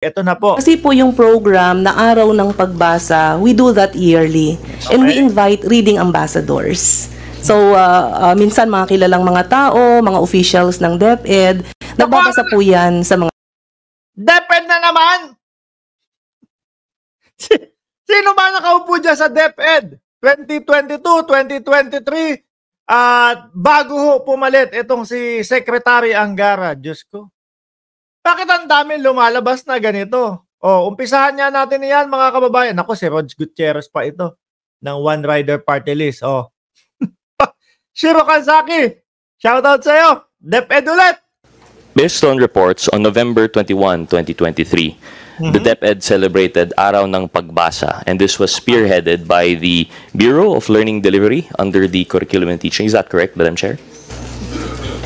Ito na po. Kasi po yung program na Araw ng Pagbasa, we do that yearly. And we invite reading ambassadors. So, minsan mga kilalang mga tao, mga officials ng DepEd, nagbabasa po yan sa mga... DepEd na naman! Sino ba nakaupo dyan sa DepEd? 2022, 2023, at bago ho pumalit itong si Secretary Angara. Diyos ko. Bakit ang dami lumalabas na ganito? Umpisahan niya natin yan, mga kababayan. Ako, si Rods Gutierrez pa ito ng One Rider Party List. Shiro Kansaki, shoutout sa'yo. DepEd ulit. Based on reports, on November 21, 2023, the DepEd celebrated Araw ng Pagbasa, and this was spearheaded by the Bureau of Learning Delivery under the Curriculum and Teaching. Is that correct, Madam Chair?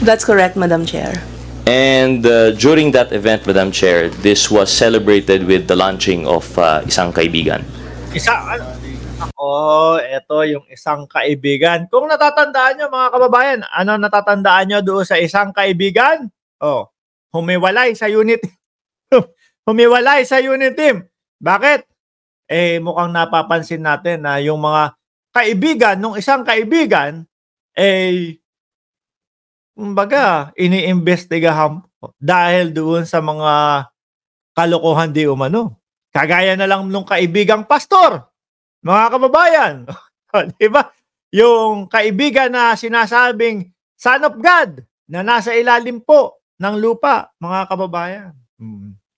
That's correct, Madam Chair. And during that event, Madam Chair, this was celebrated with the launching of Isang Kaibigan. Ito yung Isang Kaibigan. Kung natatandaan nyo, mga kababayan, ano natatandaan nyo doon sa Isang Kaibigan? Humiwalay sa unit. Humiwalay sa unit team. Bakit? Mukhang napapansin natin na yung mga kaibigan nung isang kaibigan, kumbaga, iniimbestigahan dahil doon sa mga kalokohan di umano. Kagaya na lang nung kaibigang pastor, mga kababayan. Diba? Yung kaibigan na sinasabing Son of God na nasa ilalim po ng lupa, mga kababayan.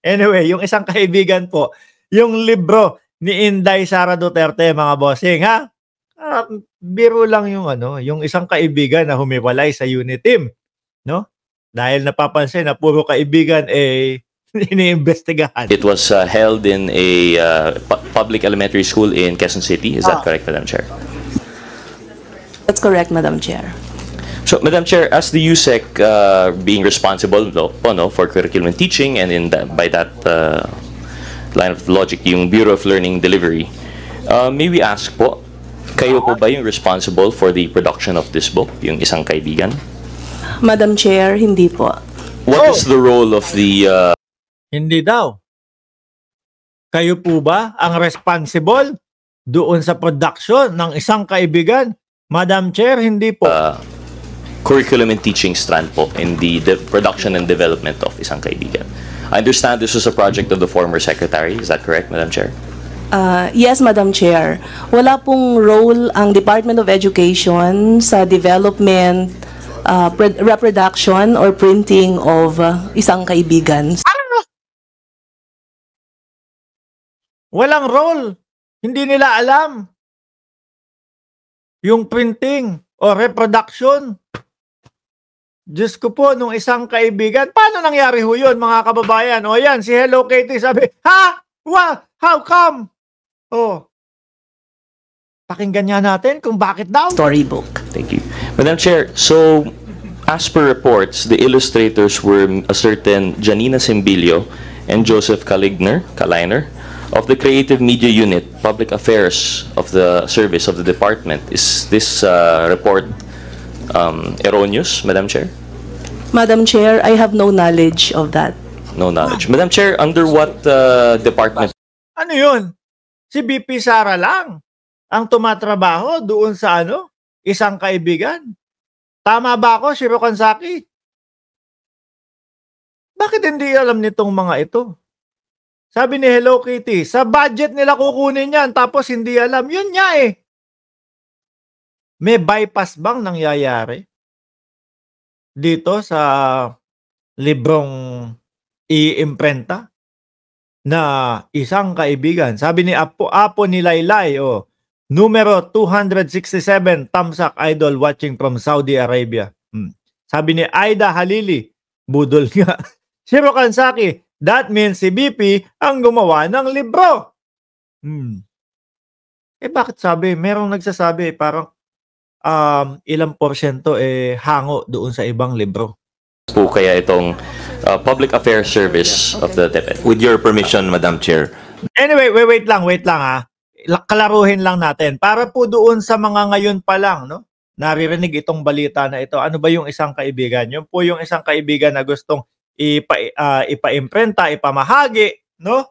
Anyway, yung Isang Kaibigan po, yung libro ni Inday Sara Duterte, mga bossing, ha? Biro lang yung yung Isang Kaibigan na humiwalay sa unit team, no? Dahil napapansin na puro kaibigan iniimbestigahan. It was held in a public elementary school in Quezon City. Is that correct, Madam Chair? That's correct, Madam Chair. So, Madam Chair, as the USEC being responsible for curriculum and teaching, and by that line of logic, yung Bureau of Learning Delivery, may we ask po, kayo po ba yung responsible for the production of this book, yung Isang Kaibigan? Madam Chair, hindi po. What is the role of the... Hindi daw. Kayo po ba ang responsible doon sa production ng Isang Kaibigan? Madam Chair, hindi po. Curriculum and teaching strand po in the production and development of Isang Kaibigan. I understand this was a project of the former secretary. Is that correct, Madam Chair? Yes, Madam Chair. Wala pong role ang Department of Education sa development, reproduction, or printing of Isang Kaibigan. Walang role. Hindi nila alam yung printing o reproduction. Diyos ko po, nung Isang Kaibigan, paano nangyari ho yun, mga kababayan? Yan, si Hello Kitty sabi, ha? What? How come? Pakinggan nga natin kung bakit daw. Storybook. Thank you. Madam Chair, so as per reports, the illustrators were a certain Janina Simbilio and Joseph Kaliner of the Creative Media Unit, Public Affairs of the Service of the Department. Is this report erroneous, Madam Chair? Madam Chair, I have no knowledge of that. No knowledge. Madam Chair, under what department? Ano yun? Si BP Sara lang ang tumatrabaho doon sa Isang Kaibigan. Tama ba ako, Shiro Kansaki? Bakit hindi alam nitong mga ito? Sabi ni Hello Kitty, sa budget nila kukunin yan tapos hindi alam. Yun nga May bypass bang nangyayari dito sa librong iimprenta na Isang Kaibigan? Sabi ni Apo ni Laylay, numero 267, Tamsak Idol watching from Saudi Arabia. Sabi ni Aida Halili, budol nga. Shiro Kansaki, that means si BP ang gumawa ng libro. Bakit sabi? Merong nagsasabi parang ilang porsyento hango doon sa ibang libro. Po kaya itong Public Affairs Service of the DepEd. With your permission, Madam Chair. Anyway, wait lang ha. Kalaruhin lang natin. Para po doon sa mga ngayon pa lang, no? Naririnig itong balita na ito. Ano ba yung Isang Kaibigan? Yun po yung Isang Kaibigan na gustong ipa-imprenta, ipamahagi no?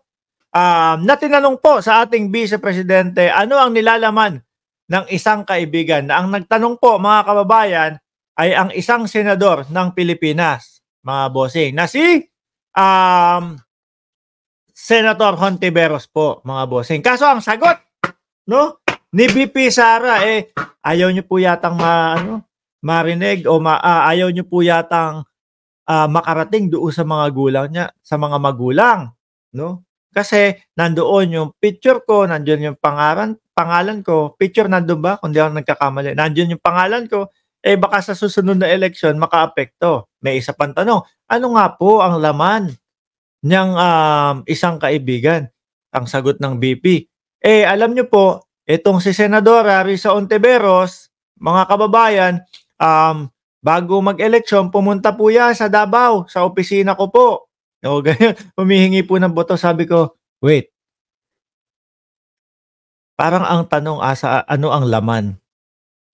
Na tinanong po sa ating Vice Presidente, ano ang nilalaman ng isang kaibigan, na ang nagtanong po, mga kababayan, ay ang isang senador ng Pilipinas, mga bossing, na si Senator Hontiveros po, mga bossing. Kaso ang sagot, no, ni VP Sara, ayaw niyo po yatang marinig o ayaw niyo po yatang makarating doon sa mga gulang niya, sa mga magulang, no? Kasi nandoon yung picture ko, nandiyon yung pangalan ko. Picture nandoon ba? Kung di ako nagkakamali. Nandiyon yung pangalan ko. Baka sa susunod na eleksyon makaapekto. May isa pang tanong. Ano nga po ang laman niyang isang kaibigan? Ang sagot ng BP. Alam niyo po, itong si Senadora Risa Hontiveros, mga kababayan, bago mag-eleksyon, pumunta po yan sa Davao, sa opisina ko po. O ganyan, humihingi po ng boto. Sabi ko, wait. Parang ang tanong ano ang laman,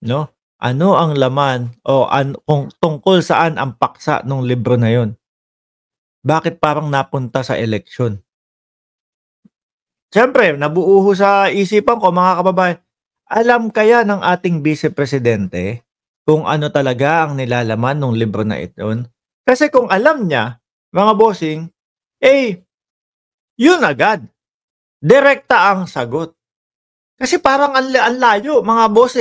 no? Ano ang laman o kung tungkol saan ang paksa ng libro na 'yon? Bakit parang napunta sa eleksyon? Siyempre, nabuo sa isipan ko, mga kababayan, alam kaya ng ating Vice Presidente kung ano talaga ang nilalaman ng libro na ito? Kasi kung alam niya, mga bossing, yun agad. Direkta ang sagot. Kasi parang ang layo, mga boss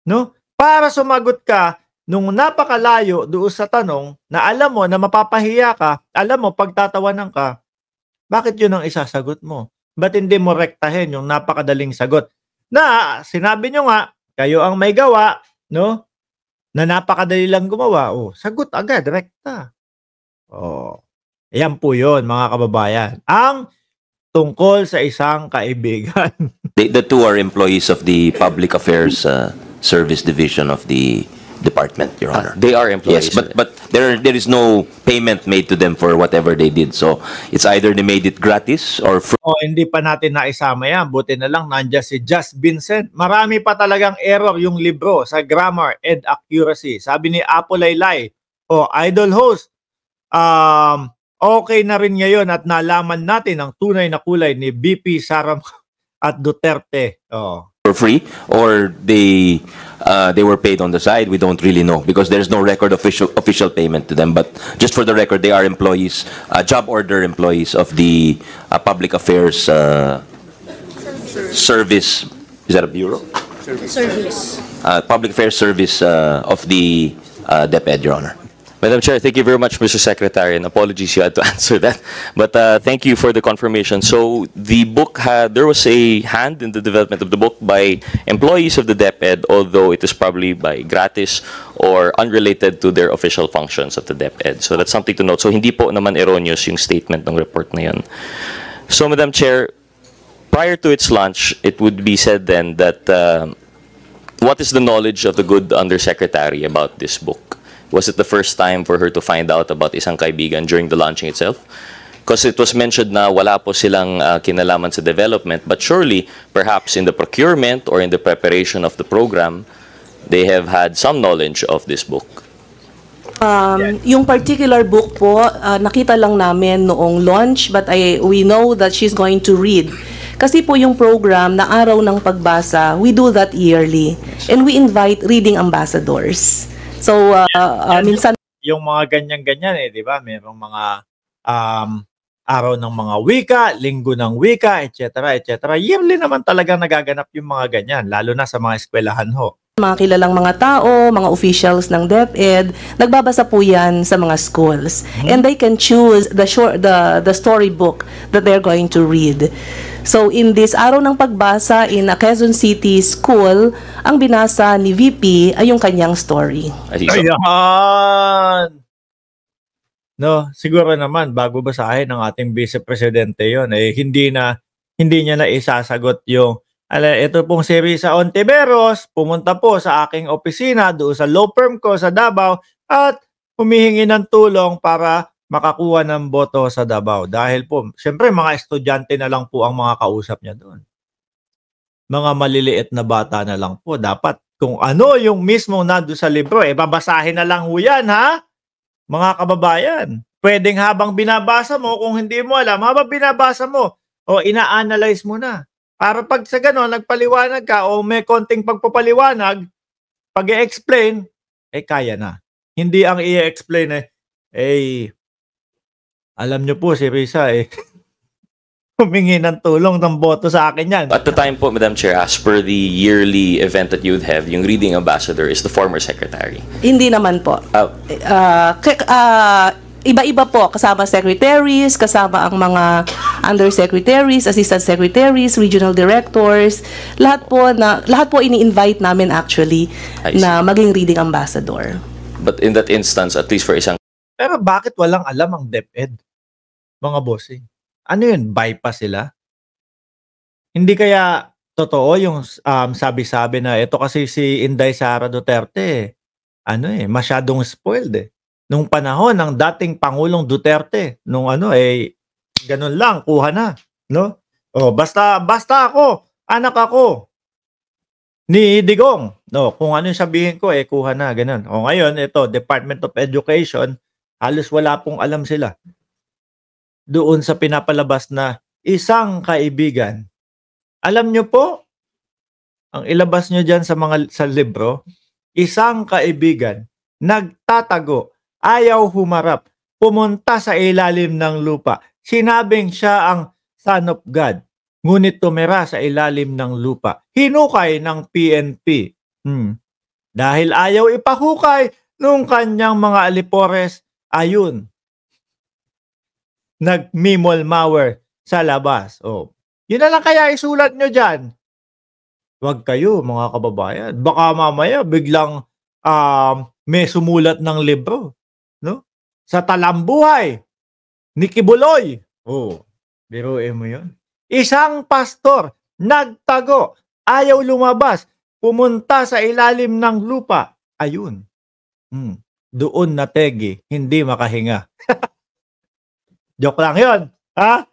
no? Para sumagot ka nung napakalayo doon sa tanong na alam mo na mapapahiya ka, alam mo pagtatawanan ka, bakit yun ang isasagot mo? Ba't hindi mo rektahin yung napakadaling sagot? Na sinabi nyo nga, kayo ang may gawa, no? Na napakadali lang gumawa. Sagot agad, rekta. Ayan po yun, mga kababayan. Ang tungkol sa isang kaibigan. The two are employees of the Public Affairs Service Division of the department, Your Honor. They are employees. Yes, but there is no payment made to them for whatever they did. So it's either they made it gratis or free. Hindi pa natin naisama yan. Buti na lang nandiyan si Just Vincent. Marami pa talagang error yung libro sa grammar and accuracy. Sabi ni Apo Laylay, Idol Host, okay na rin ngayon at nalaman natin ang tunay na kulay ni BP Sara at Duterte. For free, or they were paid on the side. We don't really know because there's no record of official payment to them. But just for the record, they are employees, job order employees of the Public Affairs Service. Is that a bureau? Service. Public Affairs Service of the DepEd, Your Honor. Madam Chair, thank you very much, Mr. Secretary, and apologies you had to answer that. But thank you for the confirmation. So the book there was a hand in the development of the book by employees of the DepEd, although it is probably by gratis or unrelated to their official functions of the DepEd. So that's something to note. So hindi po naman erroneous yung statement ng report na yun. So Madam Chair, prior to its launch, it would be said then that what is the knowledge of the good Undersecretary about this book? Was it the first time for her to find out about Isang Kaibigan during the launching itself? Because it was mentioned na wala po silang kinalaman sa development, but surely, perhaps in the procurement or in the preparation of the program, they have had some knowledge of this book. Yung particular book po, nakita lang namin noong launch, but we know that she's going to read. Kasi po yung program na Araw ng Pagbasa, we do that yearly. And we invite reading ambassadors. So, minsan yung mga ganyan-ganyan di ba? Merong mga araw ng mga wika, linggo ng wika, etc., etc. Yearly naman talaga nagaganap yung mga ganyan, lalo na sa mga eskwelahan ho. mga kilalang mga tao, mga officials ng DepEd, nagbabasa po yan sa mga schools. And they can choose the storybook that they're going to read. So in this Araw ng Pagbasa in a Quezon City school, ang binasa ni VP ay yung kanyang story. Ayan! No, siguro naman bago basahin ng ating Vice Presidente yon, hindi niya na isasagot yung ito pong si Risa Hontiveros, pumunta po sa aking opisina doon sa law firm ko sa Davao at humihingi ng tulong para makakuha ng boto sa Davao. Dahil po, syempre mga estudyante na lang po ang mga kausap niya doon. Mga maliliit na bata na lang po. Dapat kung ano yung mismo nandun sa libro, babasahin na lang ho yan, ha? Mga kababayan. pwedeng habang binabasa mo, kung hindi mo alam, habang binabasa mo, o ina-analyze mo na. Para pag sa gano'n, nagpaliwanag ka o may konting pagpapaliwanag, pag-i-explain, kaya na. Hindi ang i-explain alam nyo po si Risa humingi ng tulong ng boto sa akin yan. At the time po, Madam Chair, as per the yearly event that you'd have, yung reading ambassador is the former secretary. Hindi naman po. Iba-iba po, kasama secretaries, kasama ang mga undersecretaries, assistant secretaries, regional directors, lahat po ini-invite namin actually I see. na maging reading ambassador. But in that instance, at least for isang Pero bakit walang alam ang DepEd? Mga bossing. Ano yun? Bypass sila? Hindi kaya totoo yung sabi-sabi na ito kasi si Inday Sara Duterte, masyadong spoiled Nung panahon ng dating Pangulong Duterte, ganun lang, kuha na. No? Basta ako, anak ako ni Digong. No, kung ano yung sabihin ko, kuha na, ganun. Ngayon, ito, Department of Education, halos wala pong alam sila. Doon sa pinapalabas na isang kaibigan. Alam nyo po, ang ilabas nyo dyan sa libro, isang kaibigan, nagtatago, ayaw humarap, pumunta sa ilalim ng lupa. Sinabing siya ang Son of God, ngunit tumira sa ilalim ng lupa. Hinukay ng PNP. Dahil ayaw ipahukay nung kanyang mga alipores, ayun, nagmimol-mower sa labas. Yun na lang kaya isulat nyo dyan. Huwag kayo, mga kababayan. Baka mamaya biglang may sumulat ng libro. No? Sa talambuhay ni Kibuloy. Biruin mo yun. Isang pastor, nagtago, ayaw lumabas, pumunta sa ilalim ng lupa. Ayun. Doon nategi, hindi makahinga. Joke lang yun. Ha?